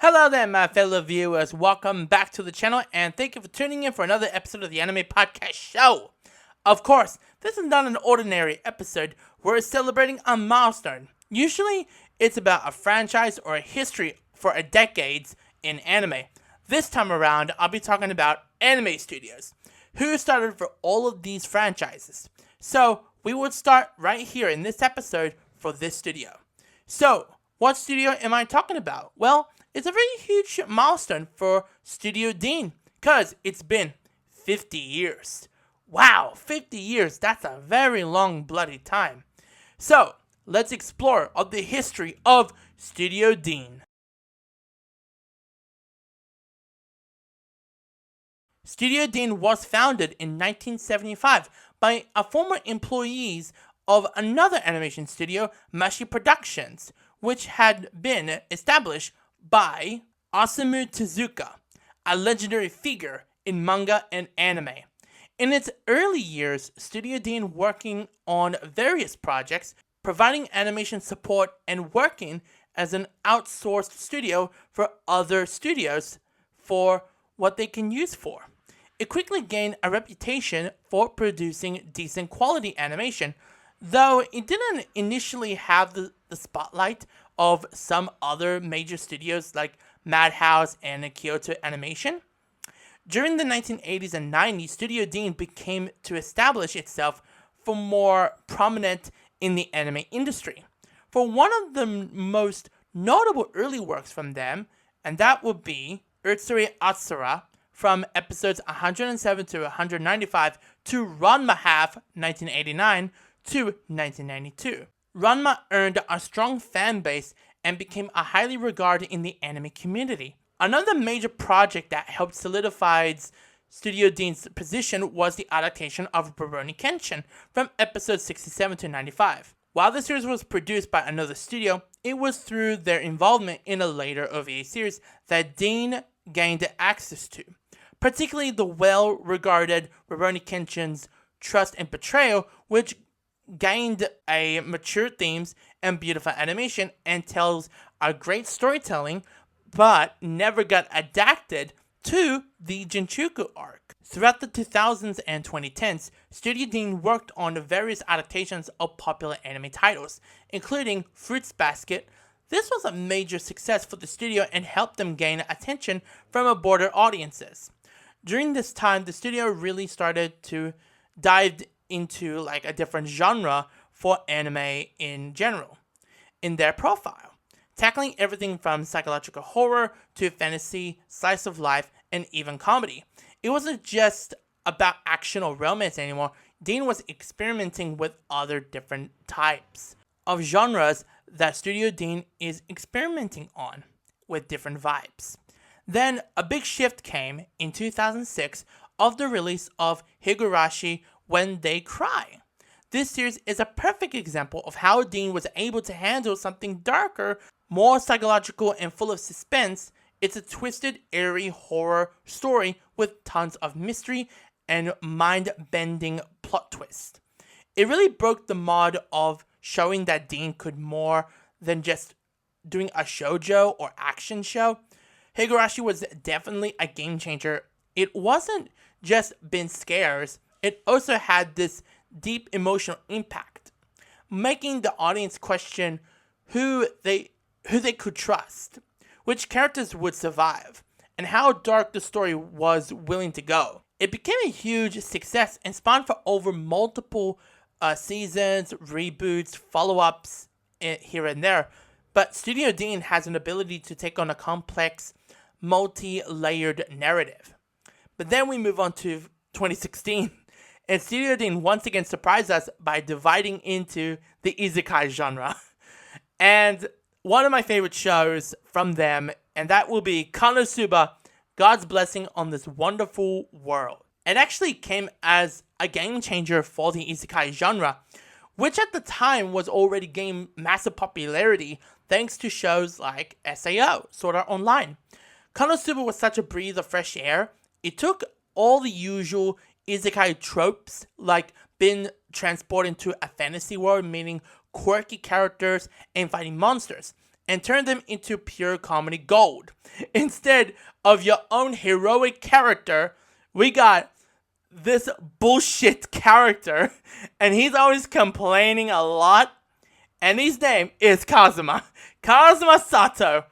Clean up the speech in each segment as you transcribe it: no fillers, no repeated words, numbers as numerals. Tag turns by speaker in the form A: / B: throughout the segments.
A: Hello there, my fellow viewers. Welcome back to the channel, and thank you for tuning in for another episode of the Anime Podcast Show. Of course, this is not an ordinary episode. We're celebrating a milestone. Usually, it's about a franchise or a history for a decades in anime. This time around, I'll be talking about anime studios, who started for all of these franchises. So, we would start right here in this episode for this studio. So, what studio am I talking about? Well, it's a very huge milestone for Studio Deen, because it's been 50 years. Wow, 50 years, that's a very long bloody time. So, let's explore of the history of Studio Deen. Studio Deen was founded in 1975 by a former employees of another animation studio, Mashi Productions, which had been established by Osamu Tezuka, a legendary figure in manga and anime. In its early years, Studio Deen working on various projects, providing animation support and working as an outsourced studio for other studios for what they can use for. It quickly gained a reputation for producing decent quality animation, though it didn't initially have the spotlight of some other major studios like Madhouse and Kyoto Animation. During the 1980s and 90s, Studio Deen became to establish itself for more prominent in the anime industry. For one of the most notable early works from them, and that would be Utsuri Atsura from episodes 107 to 195 to Ranma Half 1989 to 1992. Ranma earned a strong fan base and became a highly regarded in the anime community. Another major project that helped solidify Studio Deen's position was the adaptation of Rurouni Kenshin from episodes 67 to 95. While the series was produced by another studio, it was through their involvement in a later OVA series that Deen gained access to, particularly the well-regarded Rurouni Kenshin's Trust and Betrayal, which gained a mature themes and beautiful animation and tells a great storytelling, but never got adapted to the Jinchuku arc. Throughout the 2000s and 2010s, Studio Deen worked on various adaptations of popular anime titles, including Fruits Basket. This was a major success for the studio and helped them gain attention from broader audiences. During this time, the studio really started to dive into like a different genre for anime in general in their profile, tackling everything from psychological horror to fantasy, slice of life, and even comedy. It wasn't just about action or romance anymore. Deen was experimenting with other different types of genres that Studio Deen is experimenting on with different vibes. Then a big shift came in 2006 of the release of Higurashi When They Cry. This series is a perfect example of how Deen was able to handle something darker, more psychological, and full of suspense. It's a twisted, eerie horror story with tons of mystery and mind-bending plot twist. It really broke the mold of showing that Deen could more than just doing a shoujo or action show. Higurashi was definitely a game changer. It wasn't just been scares, it also had this deep emotional impact, making the audience question who they could trust, which characters would survive, and how dark the story was willing to go. It became a huge success and spawned for over multiple seasons, reboots, follow-ups here and there. But Studio Deen has an ability to take on a complex, multi-layered narrative. But then we move on to 2016, and Studio Deen once again surprised us by dividing into the isekai genre. And one of my favorite shows from them, and that will be Konosuba, God's Blessing on This Wonderful World. It actually came as a game changer for the isekai genre, which at the time was already gaining massive popularity thanks to shows like SAO, Sword Art Online. Konosuba was such a breath of fresh air. It took all the usual isekai tropes, like being transported into a fantasy world, meaning quirky characters and fighting monsters, and turn them into pure comedy gold. Instead of your own heroic character, we got this bullshit character, and he's always complaining a lot, and his name is Kazuma. Kazuma Sato,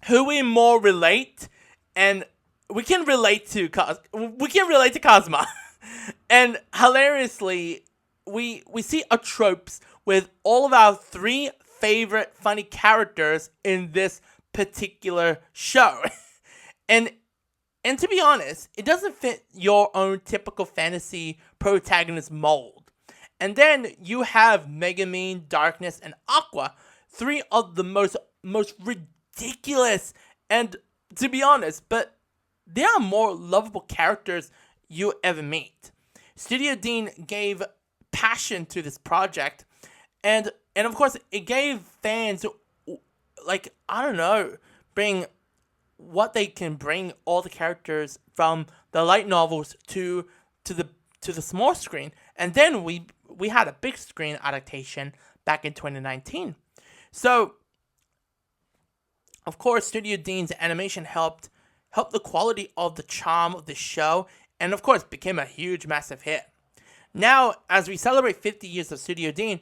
A: who we more relate, and we can relate to Kazuma. And hilariously, we see a tropes with all of our 3 favorite funny characters in this particular show. and and to be honest, it doesn't fit your own typical fantasy protagonist mold. And then you have Megumin, Darkness, and Aqua, 3 of the most ridiculous and, to be honest, but they are more lovable characters you ever meet. Studio Deen gave passion to this project, and of course it gave fans, like, I don't know, bring what they can bring all the characters from the light novels to the small screen. And then we had a big screen adaptation back in 2019. So of course Studio Deen's animation helped the quality of the charm of the show, and of course became a huge, massive hit. Now, as we celebrate 50 years of Studio Deen,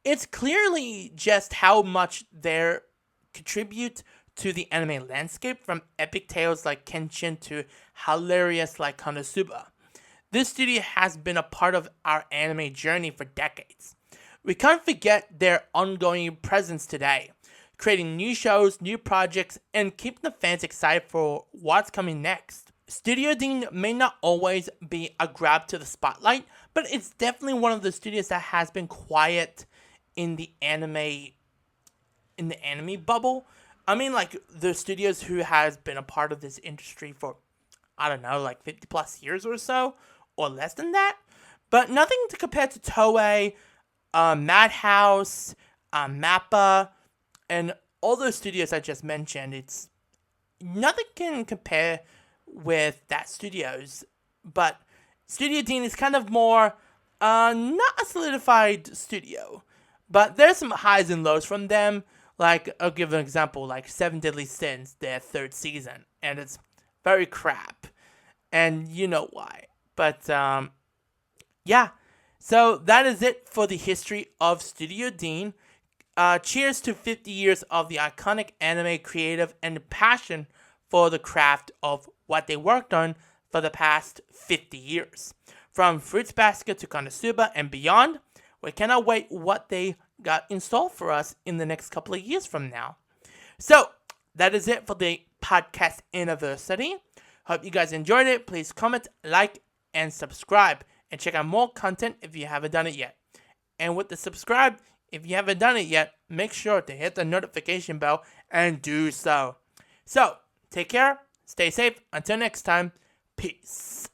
A: it's clearly just how much they contribute to the anime landscape, from epic tales like Kenshin to hilarious like Konosuba. This studio has been a part of our anime journey for decades. We can't forget their ongoing presence today, creating new shows, new projects, and keeping the fans excited for what's coming next. Studio Deen may not always be a grab to the spotlight, but it's definitely one of the studios that has been quiet in the anime bubble. I mean, like, the studios who has been a part of this industry for, I don't know, like 50 plus years or so, or less than that. But nothing to compare to Toei, Madhouse, Mappa, and all those studios I just mentioned. It's nothing can compare with that studios. But Studio Deen is kind of more, not a solidified studio, but there's some highs and lows from them. Like, I'll give an example, like 7 Deadly Sins, their 3rd season, and it's very crap, and you know why. But, yeah, so that is it for the history of Studio Deen. Cheers to 50 years of the iconic anime creative and passion for the craft of what they worked on for the past 50 years. From Fruits Basket to Konosuba and beyond, we cannot wait what they got installed for us in the next couple of years from now. So, that is it for the podcast anniversary. Hope you guys enjoyed it. Please comment, like, and subscribe. And check out more content if you haven't done it yet. And with the subscribe, if you haven't done it yet, make sure to hit the notification bell and do so. So, take care, stay safe, until next time, peace.